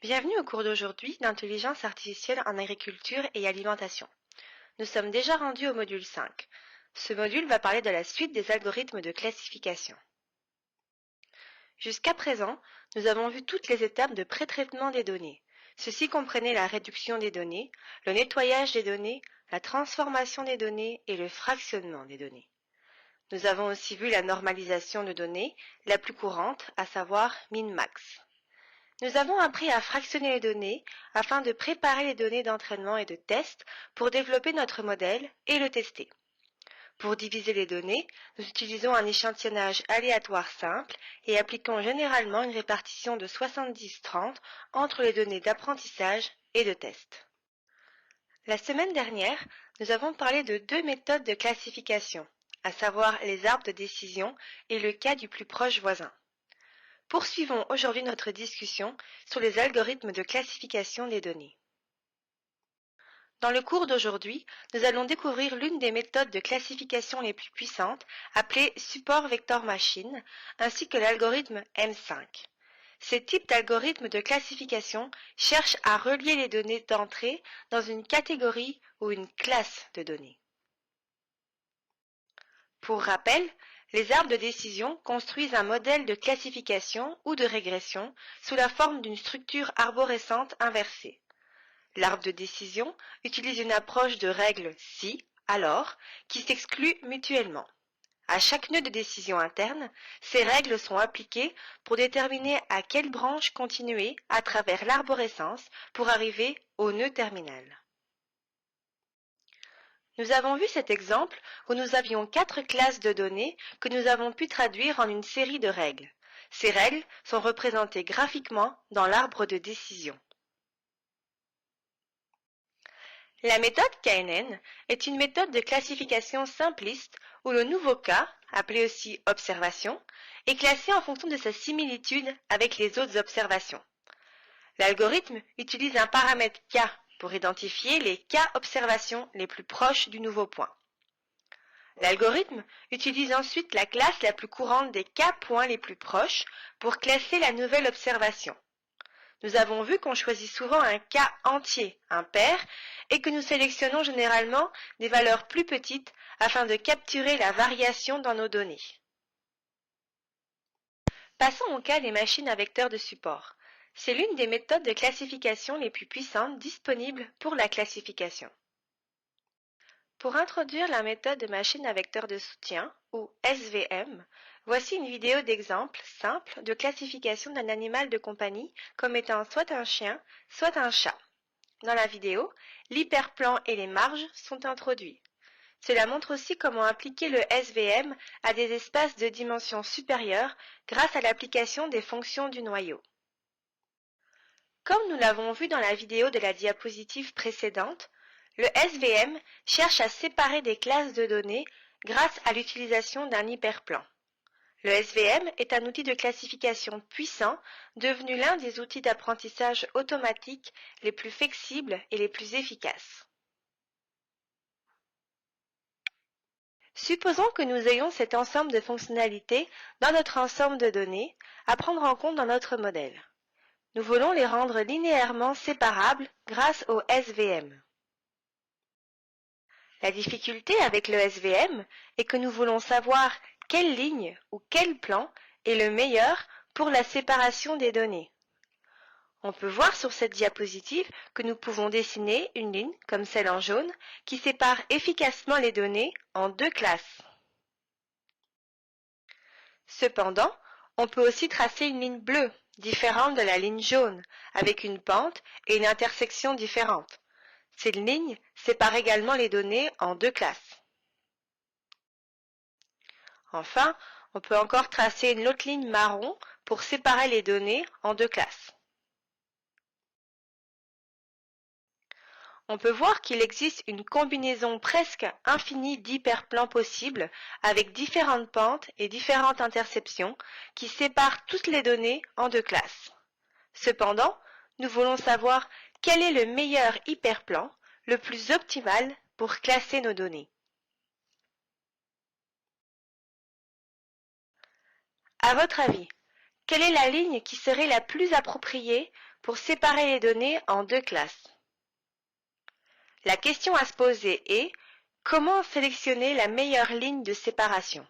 Bienvenue au cours d'aujourd'hui d'intelligence artificielle en agriculture et alimentation. Nous sommes déjà rendus au module 5. Ce module va parler de la suite des algorithmes de classification. Jusqu'à présent, nous avons vu toutes les étapes de pré-traitement des données. Ceci comprenait la réduction des données, le nettoyage des données, la transformation des données et le fractionnement des données. Nous avons aussi vu la normalisation de données, la plus courante, à savoir min-max. Nous avons appris à fractionner les données afin de préparer les données d'entraînement et de test pour développer notre modèle et le tester. Pour diviser les données, nous utilisons un échantillonnage aléatoire simple et appliquons généralement une répartition de 70-30 entre les données d'apprentissage et de test. La semaine dernière, nous avons parlé de deux méthodes de classification, à savoir les arbres de décision et le cas du plus proche voisin. Poursuivons aujourd'hui notre discussion sur les algorithmes de classification des données. Dans le cours d'aujourd'hui, nous allons découvrir l'une des méthodes de classification les plus puissantes, appelée support vector machine, ainsi que l'algorithme M5. Ces types d'algorithmes de classification cherchent à relier les données d'entrée dans une catégorie ou une classe de données. Pour rappel, les arbres de décision construisent un modèle de classification ou de régression sous la forme d'une structure arborescente inversée. L'arbre de décision utilise une approche de règles si, alors, qui s'excluent mutuellement. À chaque nœud de décision interne, ces règles sont appliquées pour déterminer à quelle branche continuer à travers l'arborescence pour arriver au nœud terminal. Nous avons vu cet exemple où nous avions 4 classes de données que nous avons pu traduire en une série de règles. Ces règles sont représentées graphiquement dans l'arbre de décision. La méthode KNN est une méthode de classification simpliste où le nouveau cas, appelé aussi observation, est classé en fonction de sa similitude avec les autres observations. L'algorithme utilise un paramètre K pour identifier les cas observations les plus proches du nouveau point. L'algorithme utilise ensuite la classe la plus courante des K-points les plus proches pour classer la nouvelle observation. Nous avons vu qu'on choisit souvent un K entier, un pair, et que nous sélectionnons généralement des valeurs plus petites afin de capturer la variation dans nos données. Passons au cas des machines à vecteurs de support. C'est l'une des méthodes de classification les plus puissantes disponibles pour la classification. Pour introduire la méthode de machine à vecteur de soutien, ou SVM, voici une vidéo d'exemple simple de classification d'un animal de compagnie comme étant soit un chien, soit un chat. Dans la vidéo, l'hyperplan et les marges sont introduits. Cela montre aussi comment appliquer le SVM à des espaces de dimension supérieure grâce à l'application des fonctions du noyau. Comme nous l'avons vu dans la vidéo de la diapositive précédente, le SVM cherche à séparer des classes de données grâce à l'utilisation d'un hyperplan. Le SVM est un outil de classification puissant, devenu l'un des outils d'apprentissage automatique les plus flexibles et les plus efficaces. Supposons que nous ayons cet ensemble de fonctionnalités dans notre ensemble de données à prendre en compte dans notre modèle. Nous voulons les rendre linéairement séparables grâce au SVM. La difficulté avec le SVM est que nous voulons savoir quelle ligne ou quel plan est le meilleur pour la séparation des données. On peut voir sur cette diapositive que nous pouvons dessiner une ligne, comme celle en jaune, qui sépare efficacement les données en deux classes. Cependant, on peut aussi tracer une ligne bleue, différente de la ligne jaune, avec une pente et une intersection différentes. Cette ligne sépare également les données en deux classes. Enfin, on peut encore tracer une autre ligne marron pour séparer les données en deux classes. On peut voir qu'il existe une combinaison presque infinie d'hyperplans possibles avec différentes pentes et différentes interceptions qui séparent toutes les données en deux classes. Cependant, nous voulons savoir quel est le meilleur hyperplan, le plus optimal pour classer nos données. À votre avis, quelle est la ligne qui serait la plus appropriée pour séparer les données en deux classes. La question à se poser est: comment sélectionner la meilleure ligne de séparation?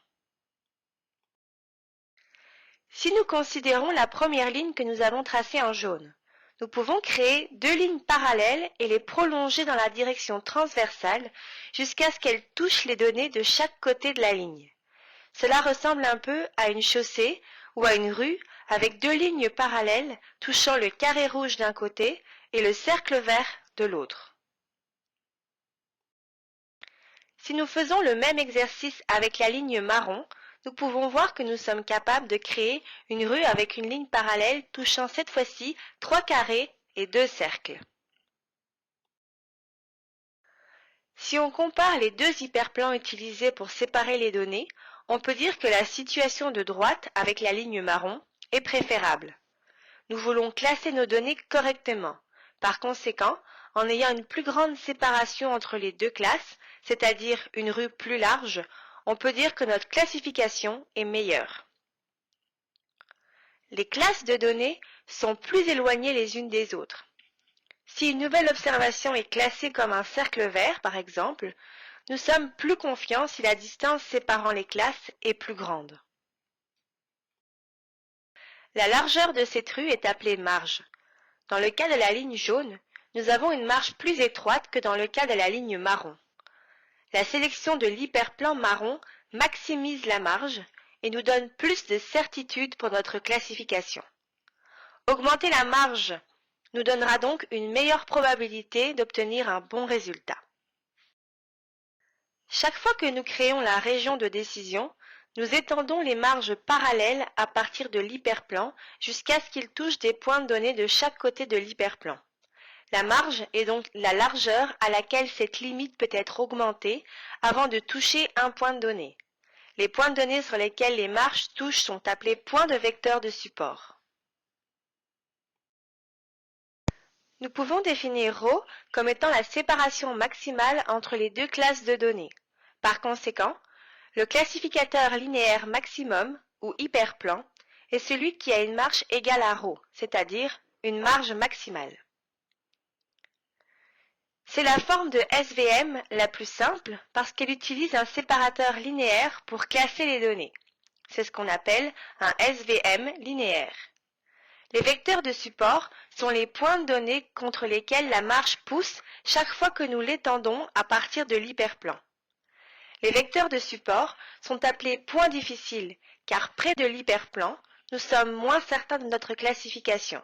Si nous considérons la première ligne que nous avons tracée en jaune, nous pouvons créer deux lignes parallèles et les prolonger dans la direction transversale jusqu'à ce qu'elles touchent les données de chaque côté de la ligne. Cela ressemble un peu à une chaussée ou à une rue avec deux lignes parallèles touchant le carré rouge d'un côté et le cercle vert de l'autre. Si nous faisons le même exercice avec la ligne marron, nous pouvons voir que nous sommes capables de créer une rue avec une ligne parallèle touchant cette fois-ci 3 carrés et 2 cercles. Si on compare les deux hyperplans utilisés pour séparer les données, on peut dire que la situation de droite avec la ligne marron est préférable. Nous voulons classer nos données correctement. Par conséquent, en ayant une plus grande séparation entre les deux classes, c'est-à-dire une rue plus large, on peut dire que notre classification est meilleure. Les classes de données sont plus éloignées les unes des autres. Si une nouvelle observation est classée comme un cercle vert, par exemple, nous sommes plus confiants si la distance séparant les classes est plus grande. La largeur de cette rue est appelée marge. Dans le cas de la ligne jaune, nous avons une marge plus étroite que dans le cas de la ligne marron. La sélection de l'hyperplan marron maximise la marge et nous donne plus de certitude pour notre classification. Augmenter la marge nous donnera donc une meilleure probabilité d'obtenir un bon résultat. Chaque fois que nous créons la région de décision, nous étendons les marges parallèles à partir de l'hyperplan jusqu'à ce qu'ils touchent des points de données de chaque côté de l'hyperplan. La marge est donc la largeur à laquelle cette limite peut être augmentée avant de toucher un point de données. Les points de données sur lesquels les marges touchent sont appelés points de vecteur de support. Nous pouvons définir ρ comme étant la séparation maximale entre les deux classes de données. Par conséquent, le classificateur linéaire maximum, ou hyperplan, est celui qui a une marge égale à ρ, c'est-à-dire une marge maximale. C'est la forme de SVM la plus simple parce qu'elle utilise un séparateur linéaire pour classer les données. C'est ce qu'on appelle un SVM linéaire. Les vecteurs de support sont les points de données contre lesquels la marge pousse chaque fois que nous l'étendons à partir de l'hyperplan. Les vecteurs de support sont appelés points difficiles car près de l'hyperplan, nous sommes moins certains de notre classification.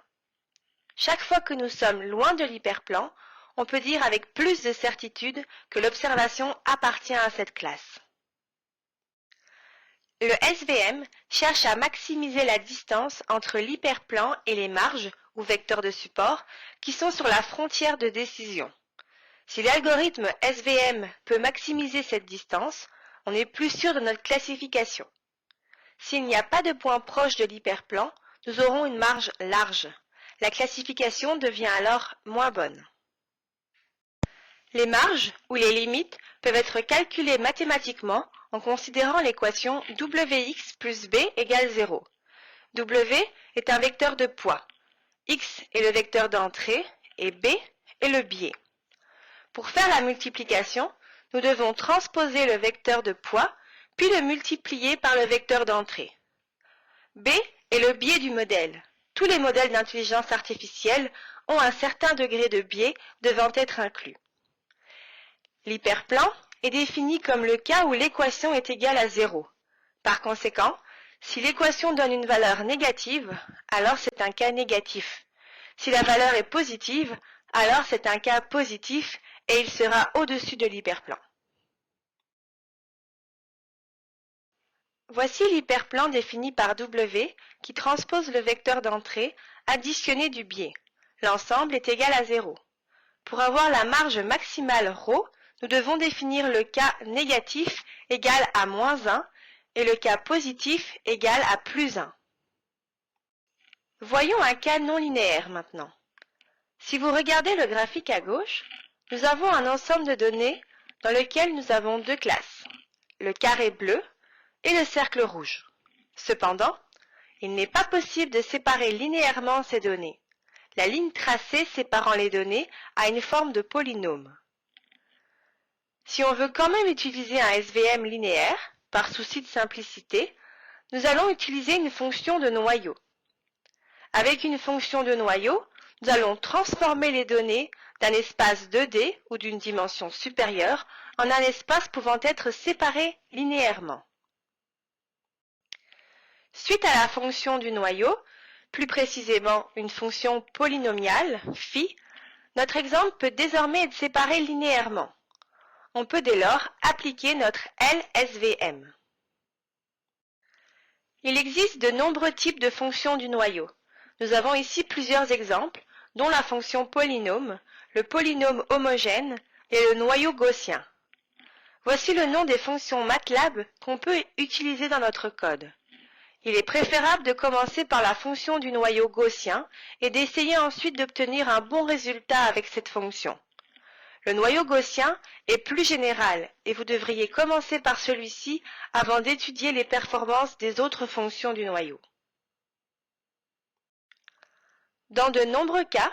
Chaque fois que nous sommes loin de l'hyperplan, on peut dire avec plus de certitude que l'observation appartient à cette classe. Le SVM cherche à maximiser la distance entre l'hyperplan et les marges, ou vecteurs de support, qui sont sur la frontière de décision. Si l'algorithme SVM peut maximiser cette distance, on est plus sûr de notre classification. S'il n'y a pas de point proche de l'hyperplan, nous aurons une marge large. La classification devient alors moins bonne. Les marges, ou les limites, peuvent être calculées mathématiquement en considérant l'équation Wx plus b égale 0. W est un vecteur de poids. X est le vecteur d'entrée et b est le biais. Pour faire la multiplication, nous devons transposer le vecteur de poids, puis le multiplier par le vecteur d'entrée. B est le biais du modèle. Tous les modèles d'intelligence artificielle ont un certain degré de biais devant être inclus. L'hyperplan est défini comme le cas où l'équation est égale à 0. Par conséquent, si l'équation donne une valeur négative, alors c'est un cas négatif. Si la valeur est positive, alors c'est un cas positif et il sera au-dessus de l'hyperplan. Voici l'hyperplan défini par W qui transpose le vecteur d'entrée additionné du biais. L'ensemble est égal à 0. Pour avoir la marge maximale ρ, nous devons définir le cas négatif égal à moins 1 et le cas positif égal à plus 1. Voyons un cas non linéaire maintenant. Si vous regardez le graphique à gauche, nous avons un ensemble de données dans lequel nous avons deux classes, le carré bleu et le cercle rouge. Cependant, il n'est pas possible de séparer linéairement ces données. la ligne tracée séparant les données a une forme de polynôme. Si on veut quand même utiliser un SVM linéaire, par souci de simplicité, nous allons utiliser une fonction de noyau. Avec une fonction de noyau, nous allons transformer les données d'un espace 2D ou d'une dimension supérieure en un espace pouvant être séparé linéairement. Suite à la fonction du noyau, plus précisément une fonction polynomiale, phi, notre exemple peut désormais être séparé linéairement. On peut dès lors appliquer notre LSVM. Il existe de nombreux types de fonctions du noyau. Nous avons ici plusieurs exemples, dont la fonction polynôme, le polynôme homogène et le noyau gaussien. Voici le nom des fonctions MATLAB qu'on peut utiliser dans notre code. Il est préférable de commencer par la fonction du noyau gaussien et d'essayer ensuite d'obtenir un bon résultat avec cette fonction. Le noyau gaussien est plus général et vous devriez commencer par celui-ci avant d'étudier les performances des autres fonctions du noyau. Dans de nombreux cas,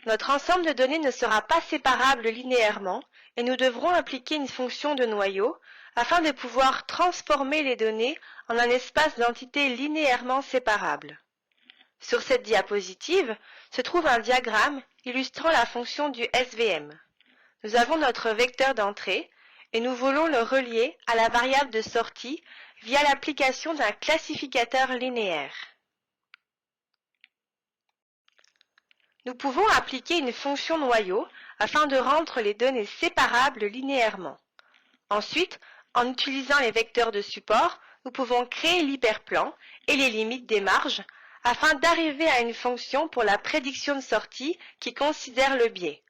notre ensemble de données ne sera pas séparable linéairement et nous devrons appliquer une fonction de noyau afin de pouvoir transformer les données en un espace d'entités linéairement séparables. Sur cette diapositive se trouve un diagramme illustrant la fonction du SVM. Nous avons notre vecteur d'entrée et nous voulons le relier à la variable de sortie via l'application d'un classificateur linéaire. Nous pouvons appliquer une fonction noyau afin de rendre les données séparables linéairement. Ensuite, en utilisant les vecteurs de support, nous pouvons créer l'hyperplan et les limites des marges afin d'arriver à une fonction pour la prédiction de sortie qui considère le biais.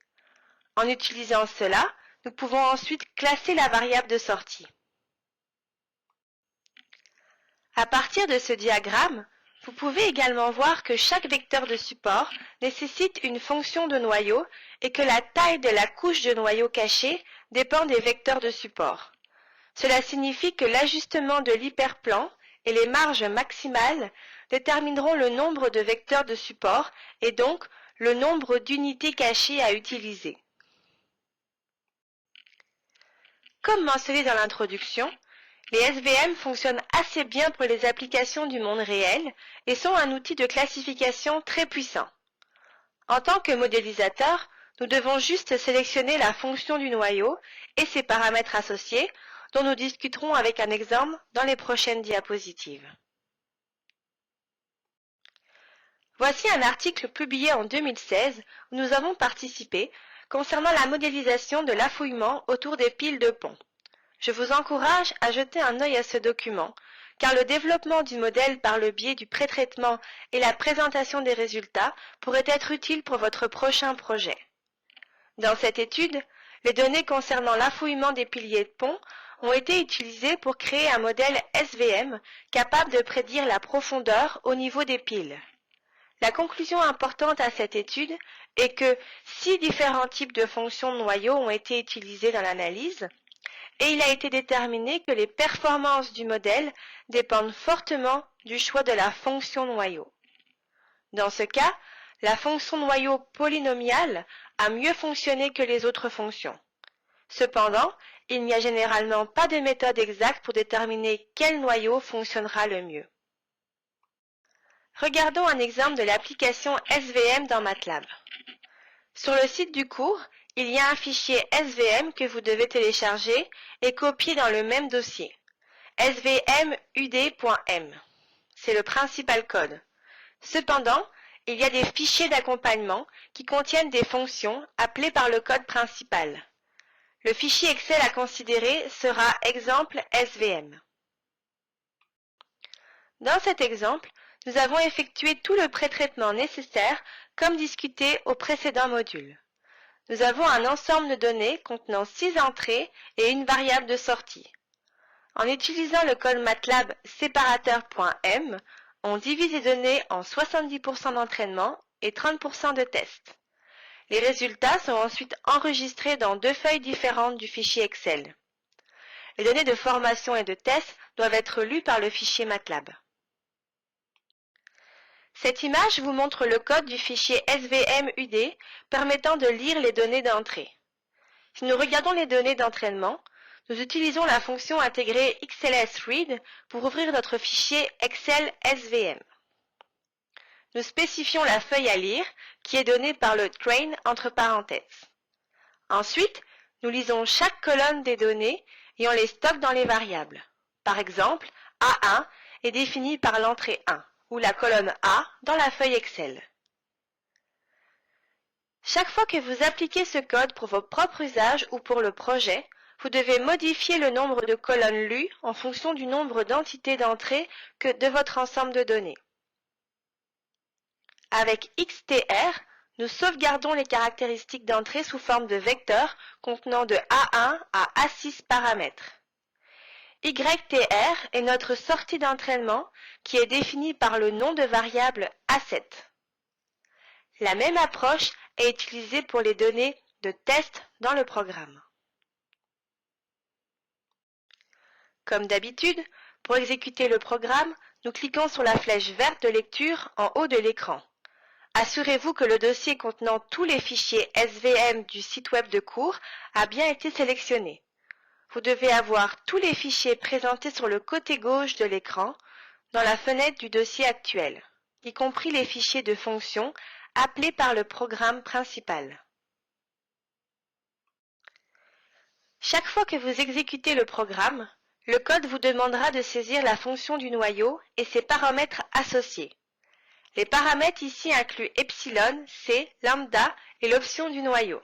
En utilisant cela, nous pouvons ensuite classer la variable de sortie. À partir de ce diagramme, vous pouvez également voir que chaque vecteur de support nécessite une fonction de noyau et que la taille de la couche de noyau cachée dépend des vecteurs de support. Cela signifie que l'ajustement de l'hyperplan et les marges maximales détermineront le nombre de vecteurs de support et donc le nombre d'unités cachées à utiliser. Comme mentionné dans l'introduction, les SVM fonctionnent assez bien pour les applications du monde réel et sont un outil de classification très puissant. En tant que modélisateur, nous devons juste sélectionner la fonction du noyau et ses paramètres associés, dont nous discuterons avec un exemple dans les prochaines diapositives. Voici un article publié en 2016 où nous avons participé concernant la modélisation de l'affouillement autour des piles de pont. Je vous encourage à jeter un œil à ce document, car le développement du modèle par le biais du pré-traitement et la présentation des résultats pourrait être utile pour votre prochain projet. Dans cette étude, les données concernant l'affouillement des piliers de pont ont été utilisées pour créer un modèle SVM capable de prédire la profondeur au niveau des piles. La conclusion importante à cette étude est que 6 différents types de fonctions de noyau ont été utilisés dans l'analyse, et il a été déterminé que les performances du modèle dépendent fortement du choix de la fonction noyau. Dans ce cas, la fonction noyau polynomiale a mieux fonctionné que les autres fonctions. Cependant, il n'y a généralement pas de méthode exacte pour déterminer quel noyau fonctionnera le mieux. Regardons un exemple de l'application SVM dans MATLAB. Sur le site du cours, il y a un fichier SVM que vous devez télécharger et copier dans le même dossier. svmud.m. C'est le principal code. Cependant, il y a des fichiers d'accompagnement qui contiennent des fonctions appelées par le code principal. Le fichier Excel à considérer sera exemple SVM. Dans cet exemple, nous avons effectué tout le pré-traitement nécessaire comme discuté au précédent module. Nous avons un ensemble de données contenant 6 entrées et une variable de sortie. En utilisant le code MATLAB séparateur.m, on divise les données en 70% d'entraînement et 30% de test. Les résultats sont ensuite enregistrés dans 2 feuilles différentes du fichier Excel. Les données de formation et de test doivent être lues par le fichier MATLAB. Cette image vous montre le code du fichier svm-ud permettant de lire les données d'entrée. Si nous regardons les données d'entraînement, nous utilisons la fonction intégrée XLSRead pour ouvrir notre fichier Excel SVM. Nous spécifions la feuille à lire qui est donnée par le train entre parenthèses. Ensuite, nous lisons chaque colonne des données et on les stocke dans les variables. Par exemple, A1 est défini par l'entrée 1 ou la colonne A dans la feuille Excel. Chaque fois que vous appliquez ce code pour vos propres usages ou pour le projet, vous devez modifier le nombre de colonnes lues en fonction du nombre d'entités d'entrée que de votre ensemble de données. Avec XTR, nous sauvegardons les caractéristiques d'entrée sous forme de vecteurs contenant de A1 à A6 paramètres. YTR est notre sortie d'entraînement qui est définie par le nom de variable A7. La même approche est utilisée pour les données de test dans le programme. Comme d'habitude, pour exécuter le programme, nous cliquons sur la flèche verte de lecture en haut de l'écran. Assurez-vous que le dossier contenant tous les fichiers SVM du site web de cours a bien été sélectionné. Vous devez avoir tous les fichiers présentés sur le côté gauche de l'écran dans la fenêtre du dossier actuel, y compris les fichiers de fonction appelés par le programme principal. Chaque fois que vous exécutez le programme, le code vous demandera de saisir la fonction du noyau et ses paramètres associés. Les paramètres ici incluent epsilon, c, lambda et l'option du noyau.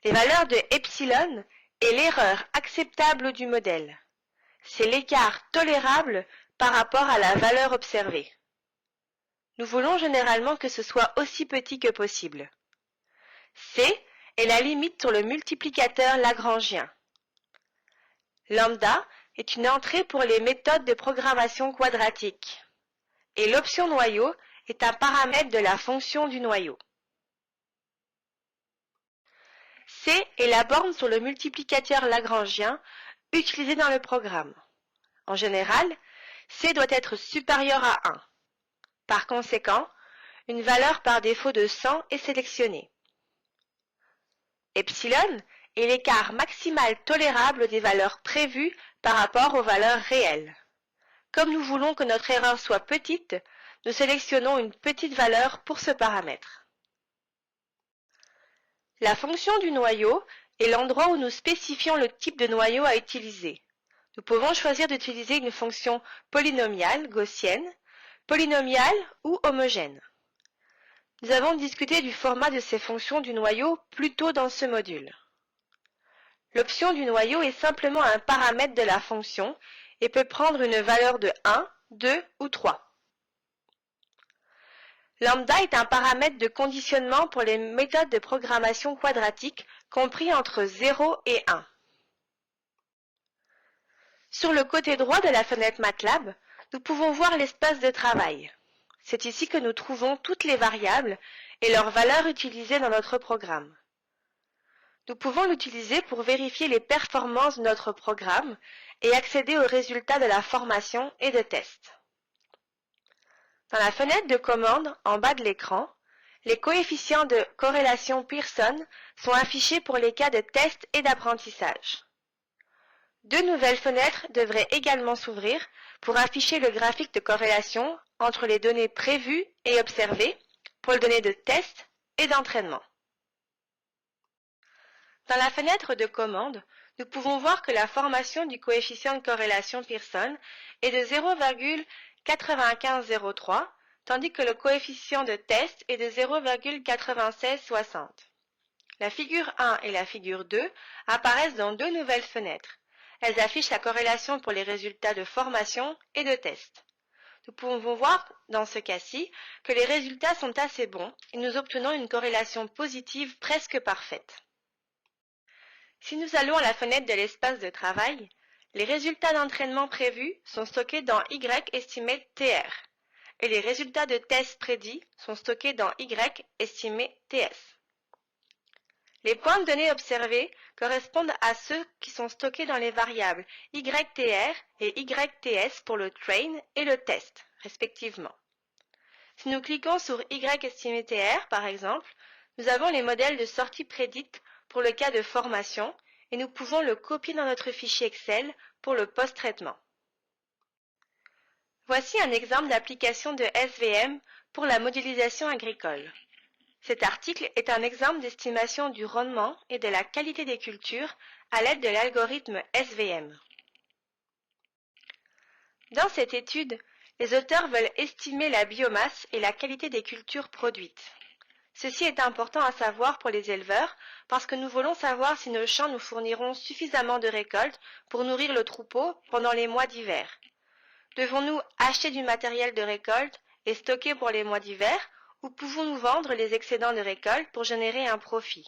Les valeurs de epsilon est l'erreur acceptable du modèle. C'est l'écart tolérable par rapport à la valeur observée. Nous voulons généralement que ce soit aussi petit que possible. C est la limite sur le multiplicateur lagrangien. Lambda est une entrée pour les méthodes de programmation quadratique. Et l'option noyau est un paramètre de la fonction du noyau. C est la borne sur le multiplicateur lagrangien utilisée dans le programme. En général, C doit être supérieur à 1. Par conséquent, une valeur par défaut de 100 est sélectionnée. Epsilon est l'écart maximal tolérable des valeurs prévues par rapport aux valeurs réelles. Comme nous voulons que notre erreur soit petite, nous sélectionnons une petite valeur pour ce paramètre. La fonction du noyau est l'endroit où nous spécifions le type de noyau à utiliser. Nous pouvons choisir d'utiliser une fonction polynomiale, gaussienne, polynomiale ou homogène. Nous avons discuté du format de ces fonctions du noyau plus tôt dans ce module. L'option du noyau est simplement un paramètre de la fonction et peut prendre une valeur de 1, 2 ou 3. Lambda est un paramètre de conditionnement pour les méthodes de programmation quadratique compris entre 0 et 1. Sur le côté droit de la fenêtre MATLAB, nous pouvons voir l'espace de travail. C'est ici que nous trouvons toutes les variables et leurs valeurs utilisées dans notre programme. Nous pouvons l'utiliser pour vérifier les performances de notre programme et accéder aux résultats de la formation et de tests. Dans la fenêtre de commande en bas de l'écran, les coefficients de corrélation Pearson sont affichés pour les cas de test et d'apprentissage. Deux nouvelles fenêtres devraient également s'ouvrir pour afficher le graphique de corrélation entre les données prévues et observées pour les données de test et d'entraînement. Dans la fenêtre de commande, nous pouvons voir que la formation du coefficient de corrélation Pearson est de 0,9503, tandis que le coefficient de test est de 0,9660. La figure 1 et la figure 2 apparaissent dans deux nouvelles fenêtres. Elles affichent la corrélation pour les résultats de formation et de test. Nous pouvons voir dans ce cas-ci que les résultats sont assez bons et nous obtenons une corrélation positive presque parfaite. Si nous allons à la fenêtre de l'espace de travail, les résultats d'entraînement prévus sont stockés dans YEstimate-TR et les résultats de test prédits sont stockés dans YEstimate-TS. Les points de données observés correspondent à ceux qui sont stockés dans les variables YTR et YTS pour le train et le test, respectivement. Si nous cliquons sur Y estimé TR, par exemple, nous avons les modèles de sortie prédite pour le cas de formation et nous pouvons le copier dans notre fichier Excel pour le post-traitement. Voici un exemple d'application de SVM pour la modélisation agricole. Cet article est un exemple d'estimation du rendement et de la qualité des cultures à l'aide de l'algorithme SVM. Dans cette étude, les auteurs veulent estimer la biomasse et la qualité des cultures produites. Ceci est important à savoir pour les éleveurs parce que nous voulons savoir si nos champs nous fourniront suffisamment de récoltes pour nourrir le troupeau pendant les mois d'hiver. Devons-nous acheter du matériel de récolte et stocker pour les mois d'hiver ou pouvons-nous vendre les excédents de récolte pour générer un profit?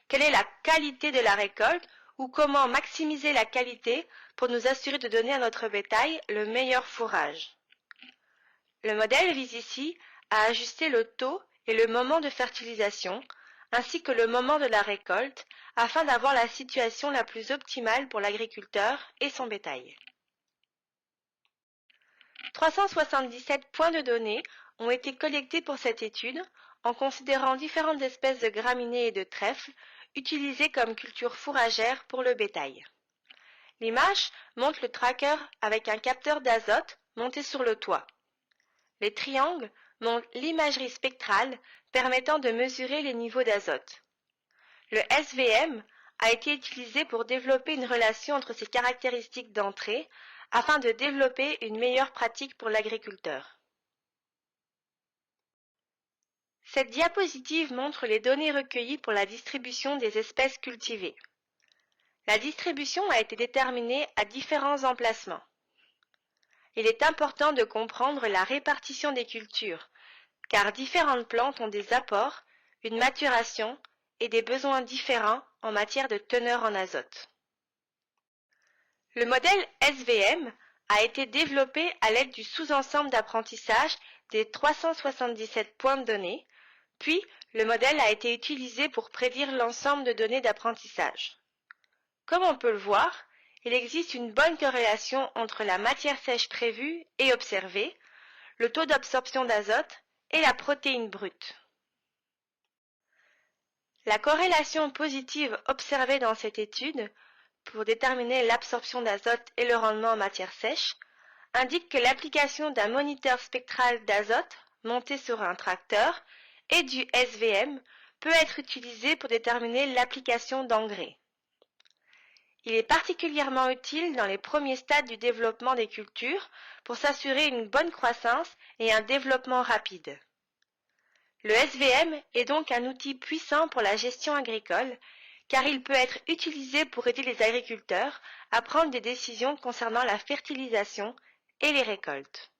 Quelle est la qualité de la récolte ou comment maximiser la qualité pour nous assurer de donner à notre bétail le meilleur fourrage? Le modèle vise ici à ajuster le taux et le moment de fertilisation, ainsi que le moment de la récolte, afin d'avoir la situation la plus optimale pour l'agriculteur et son bétail. 377 points de données ont été collectés pour cette étude en considérant différentes espèces de graminées et de trèfles utilisées comme culture fourragère pour le bétail. L'image montre le tracker avec un capteur d'azote monté sur le toit. Les triangles montrent l'imagerie spectrale permettant de mesurer les niveaux d'azote. Le SVM a été utilisé pour développer une relation entre ces caractéristiques d'entrée afin de développer une meilleure pratique pour l'agriculteur. Cette diapositive montre les données recueillies pour la distribution des espèces cultivées. La distribution a été déterminée à différents emplacements. Il est important de comprendre la répartition des cultures, car différentes plantes ont des apports, une maturation et des besoins différents en matière de teneur en azote. Le modèle SVM a été développé à l'aide du sous-ensemble d'apprentissage des 377 points de données, puis le modèle a été utilisé pour prédire l'ensemble de données d'apprentissage. Comme on peut le voir, il existe une bonne corrélation entre la matière sèche prévue et observée, le taux d'absorption d'azote et la protéine brute. La corrélation positive observée dans cette étude pour déterminer l'absorption d'azote et le rendement en matière sèche indique que l'application d'un moniteur spectral d'azote monté sur un tracteur et du SVM peut être utilisée pour déterminer l'application d'engrais. Il est particulièrement utile dans les premiers stades du développement des cultures pour s'assurer une bonne croissance et un développement rapide. Le SVM est donc un outil puissant pour la gestion agricole car il peut être utilisé pour aider les agriculteurs à prendre des décisions concernant la fertilisation et les récoltes.